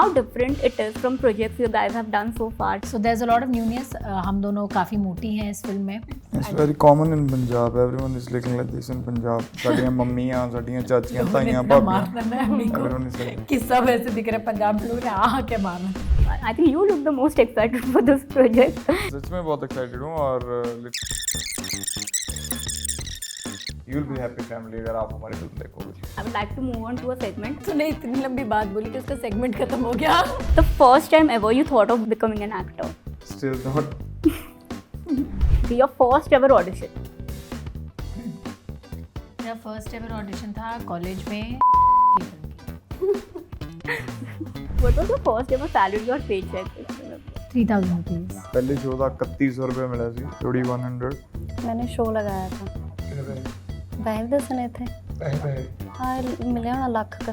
how different it is from projects you guys have done so far. So there's a lot of newness. हम दोनों काफ़ी मोटी हैं इस फिल्म में. It's very common in Punjab. Everyone is looking like this in Punjab. साड़ियाँ मम्मियाँ, साड़ियाँ चाचियाँ, ताइयाँ, भाभियाँ. Everyone is like. कि सब ऐसे दिख रहे पंजाब लोग ने आह क्या मारना. I think you look the most excited for this project. सच में बहुत excited हूँ और you'll be happy family अगर आप हमारी फिल्म देखोगे. I would like to move on to a segment. तूने इतनी लंबी बात बोली कि उसका सेगमेंट खत्म हो गया. The first time ever you thought of becoming an actor. Still not. Your first ever audition. मेरा फर्स्ट एवर ऑडिशन था कॉलेज में. What was your first ever salary or paycheck? 3,000 rupees. पहले शो था 3100 रुपये मिला सी 3100. मैंने शो लगाया था पैसे दसने थे हाँ मिले होना लाख का.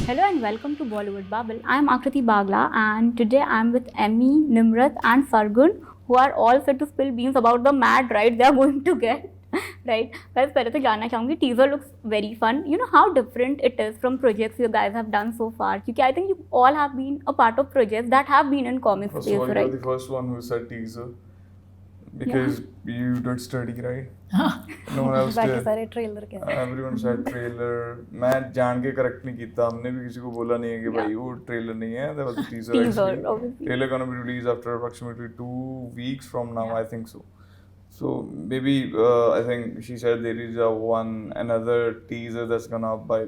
Hello and welcome to Bollywood Bubble. I am Akriti Bagla and today I am with Emmy, Nimrat and Sargun who are all set to spill beans about the mad ride they are going to get. Right? Guys, पहले तो जानना चाहूँगी teaser looks very fun. You know how different it is from projects you guys have done so far? क्योंकि I think you all have been a part of projects that have been in comic First space, of all, right? you're the first one who said teaser because you did study, right? No one else बाकी did. सारे trailer के Everyone said trailer. मैं जान के correct नहीं किया. हमने भी किसी को बोला नहीं है कि भाई वो trailer नहीं है. That was a teaser. Teaser, actually. obviously. Trailer gonna be released after approximately 2 weeks from now. I think so. So maybe I think she said there is another teaser that's gonna by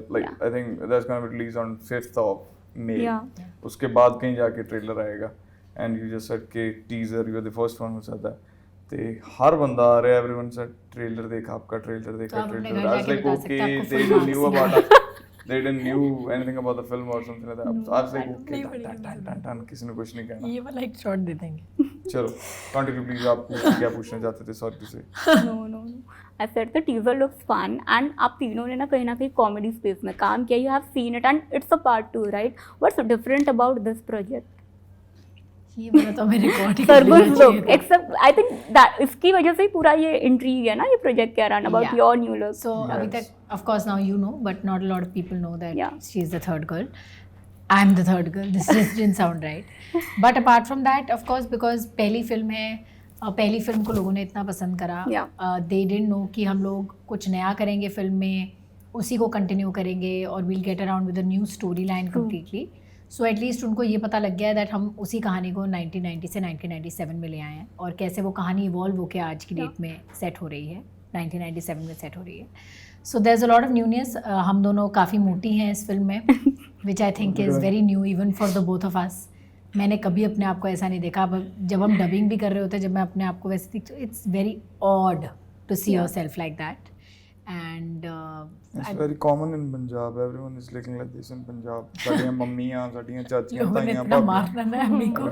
I think that's gonna be released on 5th of May. Yeah. उसके बाद कहीं जाके trailer आएगा. And you just said कि teaser you are the first one who said that. ते हर बंदा आ रहा है everyone said trailer देखा आपका trailer देखा trailer. I was like okay they knew about it. They didn't knew anything about the film or something like that. So I was like okay tan किसी ने कुछ नहीं कहना. ये वाला एक शॉट दे देंगे. चलो कंटिन्यू प्लीज. आप क्या पूछना चाहते थे सॉरी से. No. I said the teaser looks fun and आप तीनों ने ना कहीं comedy space में काम किया. You have seen it and it's a part 2, right? What's so different about this project? ये वाला तो मेरे record he Sargun's look, except I think that इसकी वजह से ही पूरा ये intrigue है ना ये project के around about your new look. So अभी तक of course now you know but not a lot of people know that she is the third girl. I'm the third girl. This just didn't sound right. But apart from that, of course, because पहली film है, पहली film को लोगों ने इतना पसंद करा. They didn't know कि हम लोग कुछ नया करेंगे फिल्म में, उसी को कंटिन्यू करेंगे और we'll get around with a new storyline completely. So at least उनको ये पता लग गया that हम उसी कहानी को 1990 से 1997 में ले आए हैं और कैसे वो कहानी इवॉल्व होकर आज की डेट में सेट हो रही है, 1997 में सेट हो रही है. So there's a lot of newness. हम दोनों काफ़ी मोटी हैं इस फिल्म में, which I think is very new even for the both of us. मैंने कभी अपने आप को ऐसा नहीं देखा. जब हम डबिंग भी कर रहे होते हैं, जब मैं अपने आप को वैसे देखती हूँ, it's very odd to see yourself like that. And it's very common in Punjab. Everyone is looking like this in Punjab. साड़ियाँ मम्मियाँ, साड़ियाँ चाचियाँ, लोगों ने ताइयाँ, इतना भाभियाँ. मारना है अम्मी को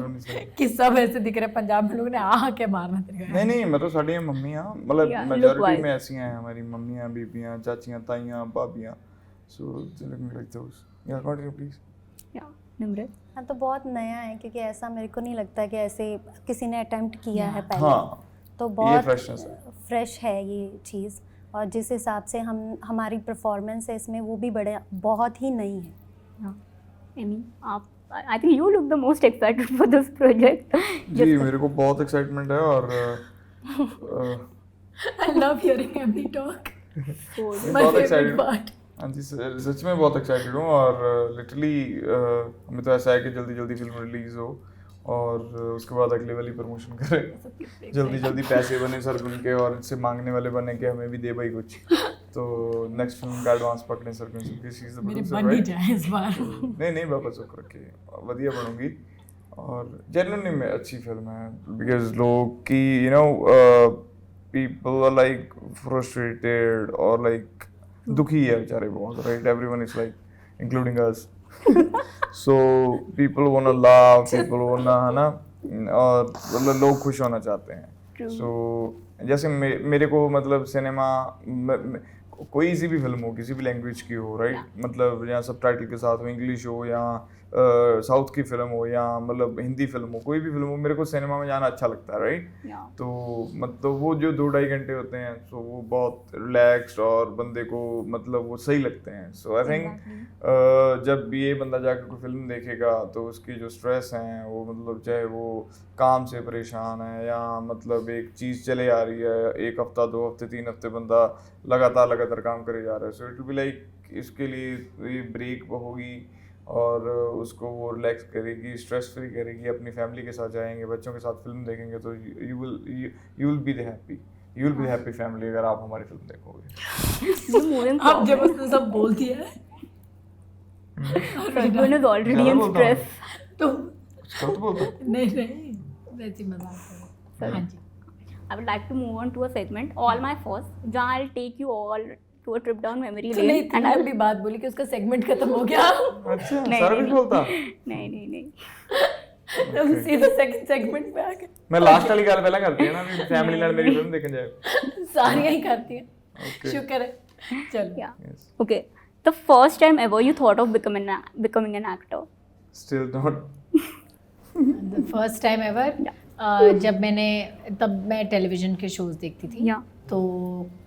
कि सब ऐसे दिख रहे पंजाब लोग ने आह क्या मारना तेरे को. नहीं मतलब साड़ियाँ मम्मियाँ मतलब majority में ऐसी हैं हमारी मम्मियाँ, बीबियाँ, चाचियाँ, ताइयाँ, भाभियाँ. So they're looking like those. Yeah, continue please. Yeah, Nimrat. हाँ तो बहुत नया है क्योंकि ऐसा मेरे को नहीं लगता कि ऐसे किसी ने अटेम्प्ट किया है पहले. हाँ. तो बहुत फ्रेश है ये चीज़ और जिस हिसाब से हमारी परफॉर्मेंस है इसमें वो भी बहुत ही नई है. Emmy, आप I think you look the most excited for this project. जी मेरे को बहुत एक्साइटमेंट है और I love hearing Emmy talk. बहुत एक्साइटेड. हाँ जी सच में बहुत एक्साइटेड हूँ और लिटरली हमें तो ऐसा है कि जल्दी फिल्म रिलीज हो और उसके बाद अगले वाली प्रमोशन करें. जल्दी पैसे बने सरगुन के और इनसे मांगने वाले बने कि हमें भी दे भाई कुछ. तो नेक्स्ट फिल्म का एडवांस पकड़े सरगुन से कि she is the producer right. इस बार नहीं बाबा चुप रखे वधिया बनूंगी और जेन्युइनली में अच्छी फिल्म है बिकॉज लोग की you know people are like frustrated और लाइक दुखी है बेचारे बहुत right. Everyone is like including us. So people wanna laugh, people wanna है ना और मतलब लोग खुश होना चाहते हैं. So जैसे मेरे को मतलब सिनेमा कोई सी भी फिल्म हो, किसी भी लैंग्वेज की हो, राइट, मतलब या सब टाइटल के साथ हो, इंग्लिश हो या साउथ की फिल्म हो या मतलब हिंदी फिल्म हो, कोई भी फिल्म हो, मेरे को सिनेमा में जाना अच्छा लगता है, राइट। तो मतलब वो जो 2-2.5 घंटे होते हैं, तो वो बहुत रिलैक्स्ड और बंदे को मतलब वो सही लगते हैं। सो आई थिंक जब भी ये बंदा जाकर कोई फिल्म देखेगा तो उसकी जो स्ट्रेस हैं वो मतलब चाहे वो काम से परेशान है या मतलब एक चीज़ चले आ रही है, 1 हफ्ता 2 हफ्ते 3 हफ्ते बंदा लगातार काम करे जा रहा है, so it will be like इसके लिए ये ब्रेक होगी और उसको वो रिलैक्स करेगी, स्ट्रेस फ्री करेगी, अपनी फैमिली के साथ जाएंगे, बच्चों के साथ फिल्म देखेंगे तो you will be the happy, you will be happy family अगर आप हमारी फिल्म देखोगे। अब जब उसने सब बोल दिया है Fargun is already in stress. तो गलत बोलता हूँ। नहीं वैसी मजाक कर रही हूँ। हाँ जी I would like to move on to a segment, All My First, जहाँ I'll take you all to a trip down memory तो नहीं lane. इतनी लंबी बात बोली कि उसका सेगमेंट खत्म हो गया। अच्छा, नहीं, सारा नहीं, कुछ बोलता। नहीं तो हम सीधा सेकंड सेगमेंट पे आ गए। मैं लास्ट वाली गल पहला करती है ना, भी फैमिली नाल मेरी फिल्म देखने जाए। सारियां ही करती हैं। Okay. शुक्र है। चलो। Yeah. Yes. Okay. The first time ever you thought of becoming an actor. Still not. The first time ever जब मैंने तब मैं टेलीविज़न के शोज़ देखती थी। Yeah. तो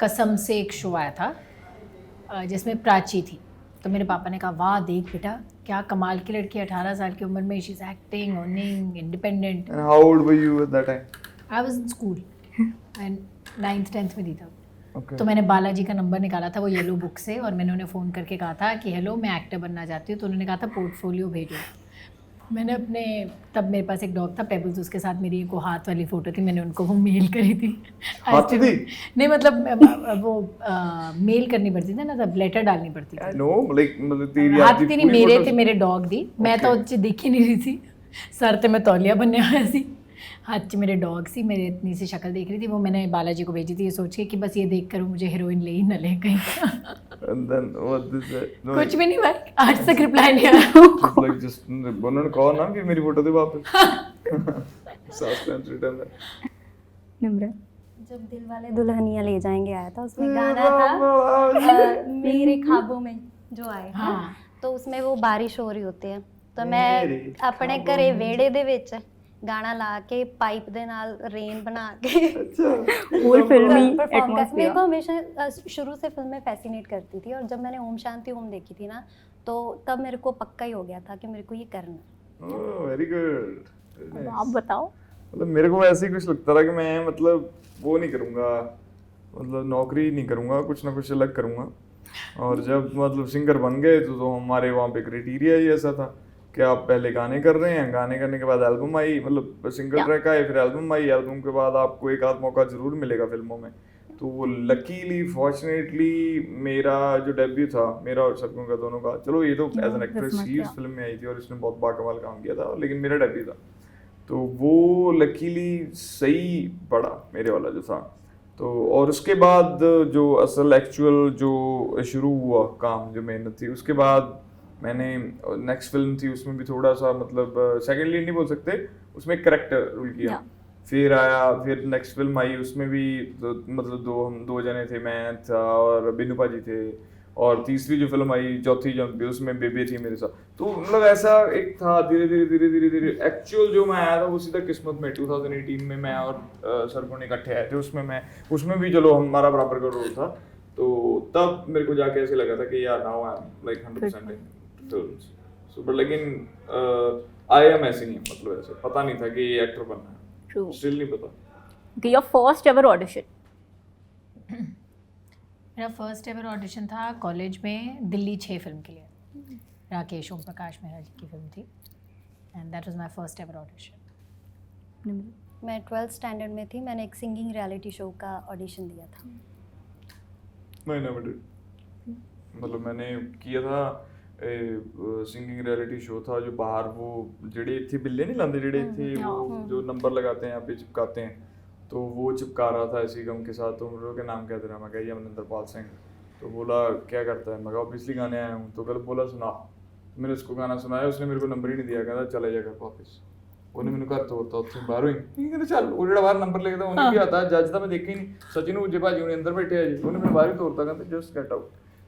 कसम से एक शो आया था जिसमें प्राची थी। तो मेरे पापा ने कहा वाह देख बेटा क्या कमाल की लड़की, 18 साल की उम्र में she is acting, earning, independent. And how old were you at that time? I was in school and 9th 10th में थी तब। Okay. तो मैंने बालाजी का नंबर निकाला था वो येलो बुक से और मैंने उन्हें फ़ोन करके कहा था कि हेलो मैं एक्टर बनना चाहती हूँ। तो उन्होंने कहा था पोर्टफोलियो भेजो। मैंने अपने तब मेरे पास एक डॉग था पेबल्स, उसके साथ मेरी एक वो हाथ वाली फ़ोटो थी, मैंने उनको वो मेल करी थी। हाथ थी? नहीं मतलब वो मेल करनी पड़ती थी ना, तब लेटर डालनी पड़ती थी। No, like मतलब तेरी हाथ आपकी थी नहीं, पूरी मेरे photos- थे, मेरे डॉग दी। मैं तो अच्छी दिख ही नहीं रही थी, सर थे मैं तौलिया बनने आया सी, हाथ च मेरे डॉग सी, मेरे इतनी सी शक्ल देख रही थी। वो मैंने बालाजी को भेजी थी ये सोच के कि बस ये देख कर मुझे हीरोइन ले ही न ले कहीं। And then what this है? No, कुछ भी नहीं भाई, आज तक रिप्लाई नहीं आया। just like just उन्होंने कहा ना कि मेरी फोटो दे वापस। Suspense return है। Nimra. जब दिल वाले दुल्हनिया ले जाएंगे आया था, उसमें गाना था मेरे ख्वाबों में जो आए था। हाँ। तो उसमें वो बारिश हो रही होती है तो मैं अपने घरे ਵਿਹੜੇ ਦੇ ਵਿੱਚ गाना ला के पाइप ਦੇ ਨਾਲ रेन बना के Whole filmy perform कर। मेरे atmosphere. को हमेशा शुरू से फिल्में फैसिनेट करती थी और जब मैंने ओम शांति ओम देखी थी ना तो तब मेरे को पक्का ही हो गया था कि मेरे को ये करना है। Oh, very good. Very अब nice. आप बताओ. मतलब मेरे को ऐसे ही कुछ लगता था कि मैं मतलब वो नहीं करूँगा, मतलब नौकरी नहीं करूँगा, कुछ ना कुछ अलग करूँगा। और जब मतलब सिंगर बन गए तो हमारे वहाँ पे क्राइटेरिया ही ऐसा था कि आप पहले गाने कर रहे हैं, गाने करने के बाद एल्बम आई, मतलब सिंगल ट्रैक आए, फिर एल्बम आई, एल्बम के बाद आपको एक आध मौका ज़रूर मिलेगा फिल्मों में। तो वो लकीली फॉर्चुनेटली मेरा जो डेब्यू था, मेरा और सरगुन का दोनों का, चलो ये तो एज एन एक्ट्रेस ही इस फिल्म में आई थी और इसने बहुत बाकमाल काम किया था, लेकिन मेरा डेब्यू था तो वो लकीली सही पड़ा मेरे वाला जो था। तो और उसके बाद जो असल एक्चुअल जो शुरू हुआ काम, जो मेहनत थी, उसके बाद मैंने नेक्स्ट फिल्म थी उसमें भी थोड़ा सा मतलब सेकंड लीड नहीं बोल सकते, उसमें करेक्टर रोल किया। फिर आया, फिर नेक्स्ट फिल्म आई, उसमें भी मतलब हम दो जने थे, मैं था और बिन्नू पाजी थे। और तीसरी जो फिल्म आई, चौथी जो उसमें बेबी थी मेरे साथ। तो मतलब ऐसा एक था, धीरे धीरे एक्चुअल जो मैं आया था वो सीधा किस्मत में 2018 में मैं और सरगुन इकट्ठे आए थे। उसमें भी चलो हमारा बराबर का रोल था। तो तब मेरे को जाके ऐसे लगा था कि यार now I am like 100% in films. So but लेकिन आई एम ऐसे नहीं, मतलब ऐसे पता नहीं था कि ये एक्टर बनना है। True. स्टिल नहीं पता। Okay, your first ever audition. मेरा फर्स्ट एवर ऑडिशन था कॉलेज में दिल्ली 6 फिल्म के लिए। राकेश ओम प्रकाश मेहरा जी की फिल्म थी and that was my first ever audition. मैं 12th स्टैंडर्ड में थी, मैंने एक सिंगिंग रियलिटी शो का ऑडिशन दिया था। मैं नेवर डिड, मतलब मैंने किया था सिंगिंग रियलिटी शो था जो बाहर वो जेडे थे बिल्ले नहीं लाते, जेडे थे वो जो नंबर लगाते हैं यहाँ पे चिपकाते हैं, तो वो चिपका रहा था ऐसी गम के साथ। तो मेरे के नाम क्या था, मैं कहा अमरिंदर पाल सिंह। तो बोला क्या करता है, मैं कहा ऑब्वियसली गाने आया हूँ। तो कल बोला सुना, मैंने उसको गाना सुनाया, उसने मेरे को नंबर ही नहीं दिया, कहता चले जाकर वापस। ਉਹਨੇ ਮੈਨੂੰ ਘਰ ਤੋਰਤਾ ਉੱਥੇ ਬਾਹਰੋਂ ਹੀ ਕਹਿੰਦੇ ਚੱਲ ਉਹ ਜਿਹੜਾ ਬਾਹਰ ਨੰਬਰ ਲਿਖਦਾ ਉਹਨੇ ਵੀ ਆਤਾ ਜੱਜ ਤਾਂ ਮੈਂ ਦੇਖਿਆ ਹੀ नहीं सचिन उज्जे भाजी उन्हें अंदर बैठे जी उन्होंने मेरे बाहर ही तोड़ता कहते जस्ट गेट आउट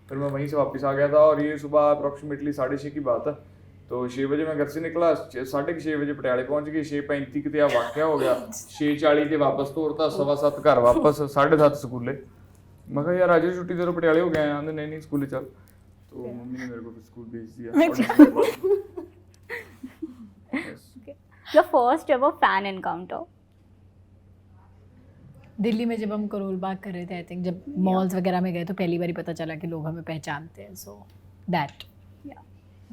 फिर मैं वहीं से वापस आ गया था और ये सुबह अप्रॉक्सीमेटली 6:30 की बात है तो 6 बजे मैं घर से निकला 6:30 बजे पटियाले पहुंच गए 6:35 किते आ वाकया हो गया 6:40 ते वापस तोड़ता 7:15 घर वापस 7:30 स्कूले मैं कहा यार आज ही छुट्टी दे दो पटियाले हो गए हैं नहीं नहीं स्कूले चल तो मम्मी ने मेरे को स्कूल भेज दिया Your first ever fan encounter? Delhi में जब हम करोल बाग कर रहे थे आई थिंक जब मॉल्स वगैरह में गए तो पहली बार ही पता चला कि लोग हमें पहचानते हैं सो दैट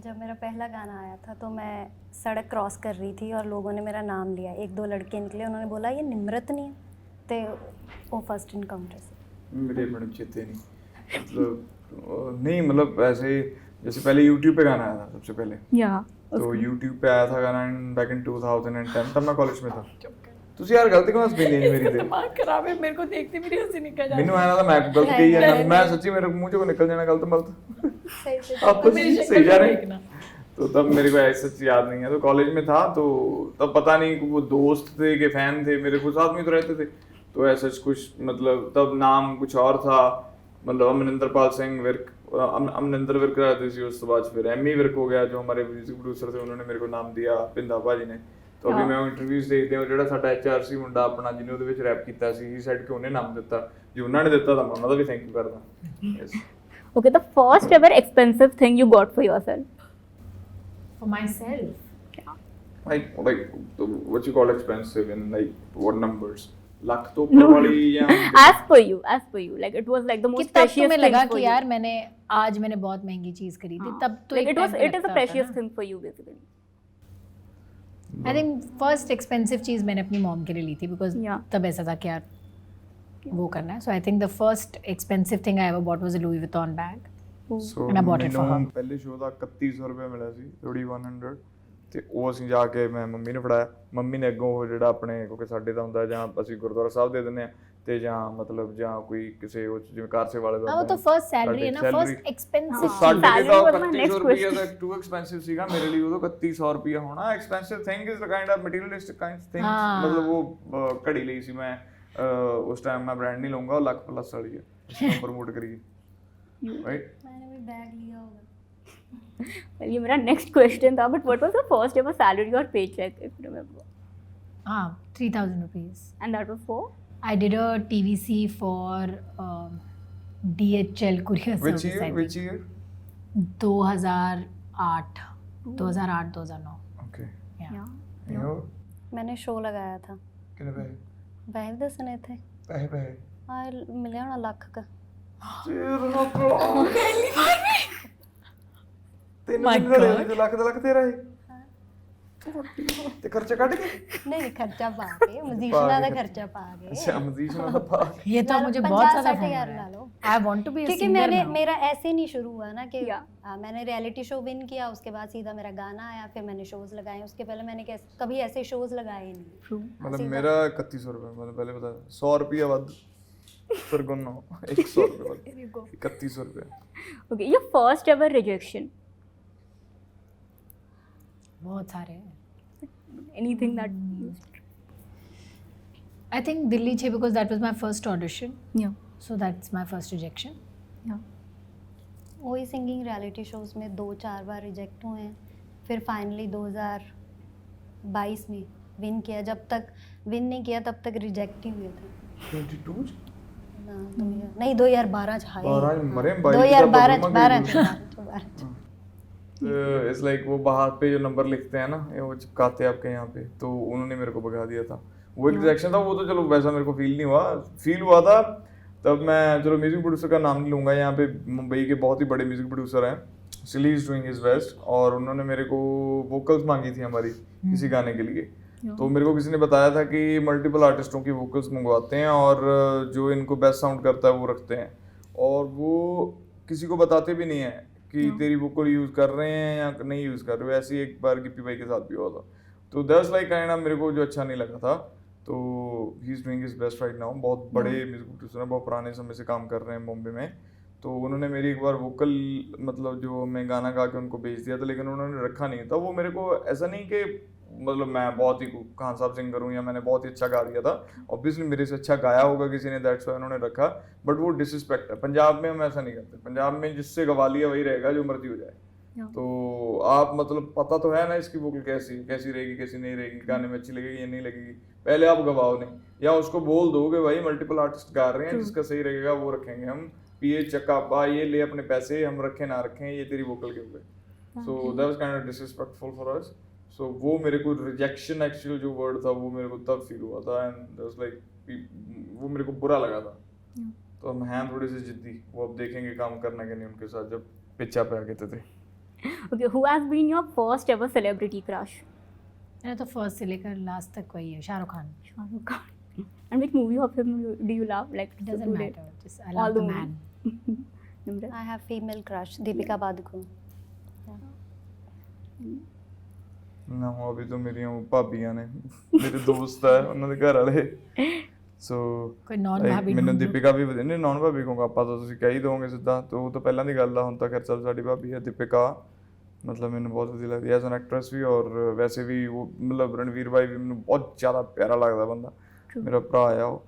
जब मेरा पहला गाना आया था तो मैं सड़क क्रॉस कर रही थी और लोगों ने मेरा नाम लिया, 1-2 लड़के निकले, उन्होंने बोला ये निम्रत नहीं है, तो वो फर्स्ट इनकाउंटर से मेरे मैडम चेते नहीं मतलब नहीं मतलब ऐसे जैसे पहले YouTube पे गाना आया था सबसे पहले Yeah. तो YouTube पे आया था गाना बैक इन 2010 तब मैं कॉलेज में था ਤੁਸੀਂ ਯਾਰ ਗਲਤੀ ਕਿਉਂ ਹੱਸ ਪਈ ਨਹੀਂ ਮੇਰੀ ਤੇ दिमाग खराब है मेरे को देखते मेरी हंसी निकल ਮੈਨੂੰ ਆਇਆ ਤਾਂ ਮੈਂ ਗਲਤ ਕਹੀ ਜਾਂਦਾ ਮੈਂ ਸੱਚੀ ਮੇਰੇ ਮੂੰਹ ਚੋਂ ਨਿਕਲ ਜਾਣਾ ਗਲਤ ਮਲਤ आपको सही जा रहे हैं तो तब मेरे को ऐसा सच याद नहीं है तो कॉलेज में था तो तब पता नहीं वो दोस्त थे कि फैन थे मेरे कुछ साथ में तो रहते थे तो ऐसा कुछ मतलब तब नाम कुछ और था मतलब अमरिंदरपाल सिंह विर्क अमरिंदर विर्क रहते थे उस बाद फिर एमी विर्क हो गया जो हमारे म्यूजिक प्रोड्यूसर थे उन्होंने मेरे को नाम दिया पिंदा भाजी ने तो अभी मैं इंटरव्यूज देखते ਹਾਂ ਜਿਹੜਾ ਸਾਡਾ HRC ਮੁੰਡਾ ਆਪਣਾ ਜਿਹਨੇ ਉਹਦੇ ਵਿੱਚ ਰੈਪ ਕੀਤਾ ਸੀ ਹੀ ਸਾਈਡ ਕਿ ਉਹਨੇ ਨਾਮ ਦਿੱਤਾ ਜੇ ਉਹਨਾਂ ਨੇ ਦਿੱਤਾ ਤਾਂ ਮੈਂ ਉਹਨਾਂ ਦਾ ਵੀ ਥੈਂਕ ਯੂ ਕਰਦਾ yes Okay, the first ever expensive thing you got for yourself? for myself like what you call expensive in like what numbers lakh to upar wali ya As per you, like it was like the कि most तब precious तुम्हें thing लगा for कि you. यार मैंने बहुत महंगी चीज खरीदी तब तो Like एक it is a precious thing for you basically. I think first expensive चीज मैंने अपनी मॉम के लिए ली थी बिकॉज Yeah. तब ऐसा था कि यार वो करना है so I think the first expensive thing I ever bought was a Louis Vuitton bag so And I bought it for her. ਮੈਨੂੰ ਪਹਿਲੇ ਸ਼ੋਅ ਦਾ 3100 ਰੁਪਏ ਮਿਲਿਆ ਸੀ 3100 ਤੇ ਉਹ ਅਸੀਂ ਜਾ ਕੇ ਮੈਂ ਮੰਮੀ ਨੂੰ ਫੜਾਇਆ ਮੰਮੀ ਨੇ ਅੱਗੋਂ ਉਹ ਜਿਹੜਾ ਆਪਣੇ ਕਿਉਂਕਿ ਸਾਡੇ ਤਾਂ ਹੁੰਦਾ ਜਾਂ ਅਸੀਂ ਗੁਰਦੁਆਰਾ ਸਾਹਿਬ ਦੇ ਦਿੰਦੇ ਆ ਤੇ ਜਾਂ ਮਤਲਬ ਜਾਂ ਕੋਈ ਕਿਸੇ ਉਹ ਜਿਵੇਂ ਕਾਰਸੇ ਵਾਲੇ ਦਾ वो तो फर्स्ट सैलरी है ना फर्स्ट एक्सपेंसिव ਸਾਡੇ Salary the was my 3100 next ਰੁਪਏ question. ਦਾ ਟੂ ਐਕਸਪੈਂਸਿਵ ਸੀਗਾ ਮੇਰੇ ਲਈ ਉਦੋਂ 3100 ਰੁਪਏ ਹੋਣਾ expensive thing is the kind of materialistic kind thing ਹਾਂ। ਮਤਲਬ ਉਹ ਘੜੀ ਲਈ ਸੀ ਮੈਂ ਉਸ ਟਾਈਮ ਮੈਂ ਬ੍ਰਾਂਡ ਨਹੀਂ ਲਊਂਗਾ ਉਹ ਲੱਖ ਪਲੱਸ ਵਾਲੀ ਹੈ ਇਸ ਪ੍ਰਮੋਟ ਕਰੀਏ ਰਾਈਟ मैंने भी बैग लिया होगा। Well, ये मेरा next question था, but what was the first ever salary or paycheck, if you remember? हाँ 3000 rupees And that was for? I did a TVC for DHL courier which service. year which year 2008 2009 okay yeah. you know मैंने show लगाया था, कितने पैसे पैसे दसने थे, पैसे मिले होना लाख का। तेरा को My God. ਲੱਖ ਤੇਰਾ ਹੈ ਤੇ ਖਰਚਾ ਕੱਢ ਕੇ नहीं खर्चा पा के मजीशना का खर्चा पा के ਅੱਛਾ ਮਜ਼ੀਦ ਨਾਲ ਪਾ ये तो मुझे बहुत ज्यादा 50-60 फोन हज़ार आ ला रहा लो। है I want to be a क्योंकि सिंगर मैंने नाउ मेरा ऐसे नहीं शुरू हुआ ना कि Yeah. मैंने रियलिटी शो विन किया, उसके बाद सीधा मेरा गाना आया, फिर मैंने शोज लगाए, उसके पहले मैंने कभी ऐसे शोज लगाए ही नहीं। True. मतलब मेरा 3100 रुपये मतलब पहले बता 100 रुपया ਵੱਧ ਫਿਰ ਗੁੰਨੋ 100 रुपये ਵੱਧ 3100 रुपये Okay, your first ever rejection. बहुत सारे हैं Anything that you... I think Delhi छे because that was my first audition Yeah. So that's my first rejection Yeah. वही सिंगिंग रियलिटी शोज में 2-4 बार रिजेक्ट हुए हैं, फिर फाइनली 2022 में विन किया। जब तक विन नहीं किया तब तक रिजेक्ट ही हुए थे 22 ना। नहीं 2012 हाय 12 मरे 2012 इट्स लाइक वो बाहर पे जो नंबर लिखते हैं ना ये वो चिपकाते हैं आपके यहाँ पे तो उन्होंने मेरे को भगा दिया था वो एक रिजेक्शन था वो तो चलो वैसा मेरे को फील हुआ था तब मैं चलो म्यूजिक प्रोड्यूसर का नाम नहीं लूँगा यहाँ पे मुंबई के बहुत ही बड़े म्यूजिक प्रोड्यूसर हैं still he is doing his best और उन्होंने मेरे को वोकल्स मांगी थी हमारी किसी गाने के लिए तो मेरे को किसी ने बताया था कि मल्टीपल आर्टिस्टों की वोकल्स मंगवाते हैं और जो इनको बेस्ट साउंड करता है वो रखते हैं और वो किसी को बताते भी नहीं है कि तेरी वोकल यूज़ कर रहे हैं या नहीं यूज़ कर रहे हो। ऐसे ही एक बार गिप्पी भाई के साथ भी हुआ था तो दैट्स लाइक काइंड ऑफ मेरे को जो अच्छा नहीं लगा था तो he is doing his best right now. बहुत बड़े म्यूजिक प्रोड्यूसर हैं, बहुत पुराने समय से काम कर रहे हैं बॉम्बे में। तो उन्होंने मेरी एक बार वोकल मतलब जो मैं गाना गा के उनको भेज दिया था लेकिन उन्होंने रखा नहीं था। वो मेरे को ऐसा नहीं कि मतलब मैं बहुत ही खान साहब सिंगर हूँ या मैंने बहुत ही अच्छा गा दिया था, ऑब्वियसली मेरे से अच्छा गाया होगा किसी ने, दैट्स व्हाई उन्होंने रखा, बट वो डिसरिस्पेक्ट है। पंजाब में हम ऐसा नहीं करते, पंजाब में जिससे गवा लिया वही रहेगा जो मर्जी हो जाए। तो आप मतलब पता तो है ना इसकी वोकल कैसी रहेगी, कैसी नहीं रहेगी, गाने में अच्छी लगेगी या नहीं लगेगी, पहले आप गवाओ नहीं, या उसको बोल दो कि भाई मल्टीपल आर्टिस्ट गा रहे हैं, जिसका सही रहेगा वो रखेंगे हम, पीए चक्का पा ये ले अपने पैसे, हम रखें ना रखें ये तेरी वोकल के ऊपर। So that was kind of disrespectful for us. So वो मेरे को रिजेक्शन एक्चुअल जो वर्ड था वो मेरे को तब फील हुआ था, एंड दैट वाज लाइक वो मेरे को बुरा लगा था। तो हम हैं थोड़े से जिद्दी, वो अब देखेंगे काम करना कि नहीं उनके साथ जब पिच्चा पे आके थे। Okay, who has been your first ever celebrity crush? मेरा तो फर्स्ट से लेकर लास्ट तक वही है, Shahrukh Khan. Shahrukh Khan. And which movie of him do you love? Like It doesn't today? matter, just I All love the the man. Nimrat? I have female crush, Deepika Padukone. ਨਾ ਅਭੀ तो ਮੇਰੀਆਂ ਭਾਬੀਆਂ ਨੇ, ਮੇਰੇ ਦੋਸਤ ਹੈ ਉਹਨਾਂ ਦੇ ਘਰ ਵਾਲੇ। ਸੋ ਕੋਈ ਨੌਨ ਭਾਬੀ ਮੈਨੂੰ ਢੂੰਢੋ। ਦੀਪਿਕਾ ਵੀ ਵਧੀਆ, ਨਹੀਂ ਨੌਨ ਭਾਬੀ ਕਹੂੰਗਾ ਆਪਾਂ ਤਾਂ ਤੁਸੀਂ ਕਹਿ ਹੀ ਦੋਗੇ ਸਿੱਧਾ, ਤੇ ਉਹ ਤਾਂ ਪਹਿਲਾਂ ਦੀ ਗੱਲ ਆ, ਹੁਣ ਤਾਂ ਖੈਰ ਚੱਲ ਸਾਡੀ ਭਾਬੀ ਹੈ ਦੀਪਿਕਾ, ਮਤਲਬ ਮੈਨੂੰ ਬਹੁਤ ਵਧੀਆ ਲੱਗਦੀ ਐਜ਼ ਐਨ ਐਕਟਰੈਸ ਵੀ, ਔਰ ਵੈਸੇ ਵੀ ਉਹ ਮਤਲਬ ਰਣਵੀਰ ਭਾਈ ਵੀ ਮੈਨੂੰ ਬਹੁਤ ਜ਼ਿਆਦਾ ਪਿਆਰਾ ਲੱਗਦਾ ਬੰਦਾ, ਮੇਰਾ ਭਰਾ ਆ ਉਹ।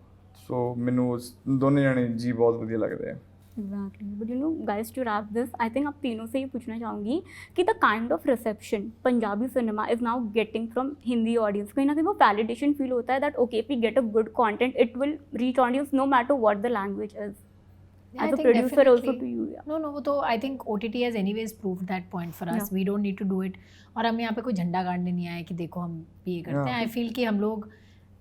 ਸੋ ਮੈਨੂੰ ਦੋਨੇ ਜਾਣੇ ਜੀ ਬਹੁਤ ਵਧੀਆ ਲੱਗਦੇ ਆ। Exactly. But you know, guys, to wrap this, I think आप तीनों से ये पूछना चाहूँगी कि the kind of reception Punjabi cinema is now getting from Hindi audience, कहीं ना कहीं वो validation feel होता है that okay, if we get a good content, it will reach audience no matter what the language is. Yeah, I As a think producer also definitely. to you, yeah. No, वो तो I think OTT has anyways proved that point for us. Yeah. We don't need to do it. और हम यहाँ पे कोई झंडा गाड़ने नहीं आए कि देखो हम ये करते हैं। I feel कि हम लोग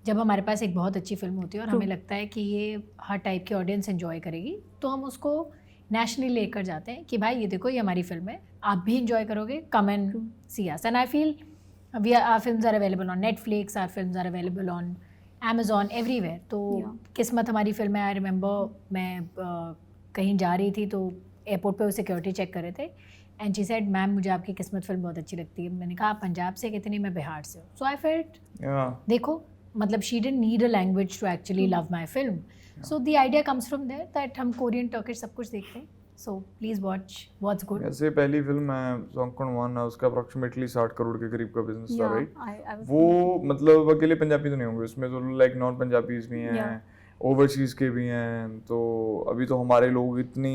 जब हमारे पास एक बहुत अच्छी फिल्म होती है और हमें लगता है कि ये हर टाइप की ऑडियंस एंजॉय करेगी, तो हम उसको नेशनली लेकर जाते हैं कि भाई ये देखो ये हमारी फिल्म है, आप भी इंजॉय करोगे, come and see us. And I feel our films are available on Netflix, our films are available on Amazon, everywhere. तो किस्मत हमारी फिल्म है। आई रिमेंबर मैं कहीं जा रही थी तो एयरपोर्ट पे वो सिक्योरिटी चेक कर रहे थे, एंड शी सेड मैम मुझे आपकी किस्मत फिल्म बहुत अच्छी लगती है। मैंने कहा आप पंजाब से? कहते नहीं मैं बिहार से हूँ। सो आई फेल्ट देखो मतलब she didn't need a language to actually love my film. So the idea comes from there that हम कोरियन टर्किश सब कुछ देखते हैं। So please watch what's good. वैसे पहली फिल्म है सॉन्गकन वन है, उसका अप्रोक्सीमेटली 60 करोड़ के करीब का बिजनेस था, राइट? I was वो मतलब अकेले पंजाबी तो नहीं होंगे उसमें, तो लाइक नॉन पंजाबीज भी हैं, ओवरसीज़ के भी हैं। तो अभी तो हमारे लोग इतनी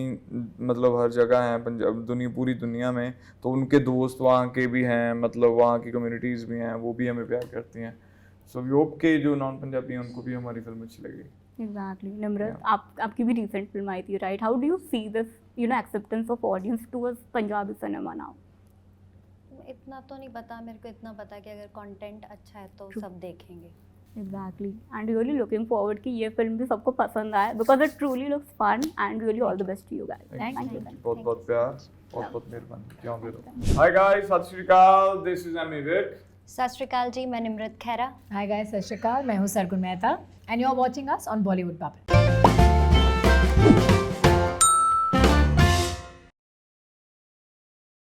मतलब हर जगह हैं पंजाब पूरी दुनिया में, तो उनके दोस्त वहाँ के भी हैं, मतलब वहाँ की कम्युनिटीज़ भी हैं, वो भी हमें प्यार करती हैं। सो वी होप के जो नॉन पंजाबी हैं उनको भी हमारी फिल्म अच्छी लगेगी। Exactly. Nimrat, आपकी भी recent फिल्म आई थी, right? How do you see this, you know, acceptance of audience towards Punjabi cinema now? इतना तो नहीं पता मेरे को, इतना पता कि अगर कंटेंट अच्छा है तो सब देखेंगे। Exactly. And really looking forward कि ये फिल्म भी सबको पसंद आए, because it truly looks fun, and really all the best to you guys. Thank you. बहुत बहुत प्यार, बहुत बहुत मेहरबानी, क्यों दे रहा। हाय गाइस, सत श्री अकाल, दिस इज एमी विर्क। सत श्री अकाल जी, मैं निम्रत खैरा। हाय गाइस, सत श्री अकाल, मैं हूँ Sargun Mehta and you are watching us on Bollywood Babal.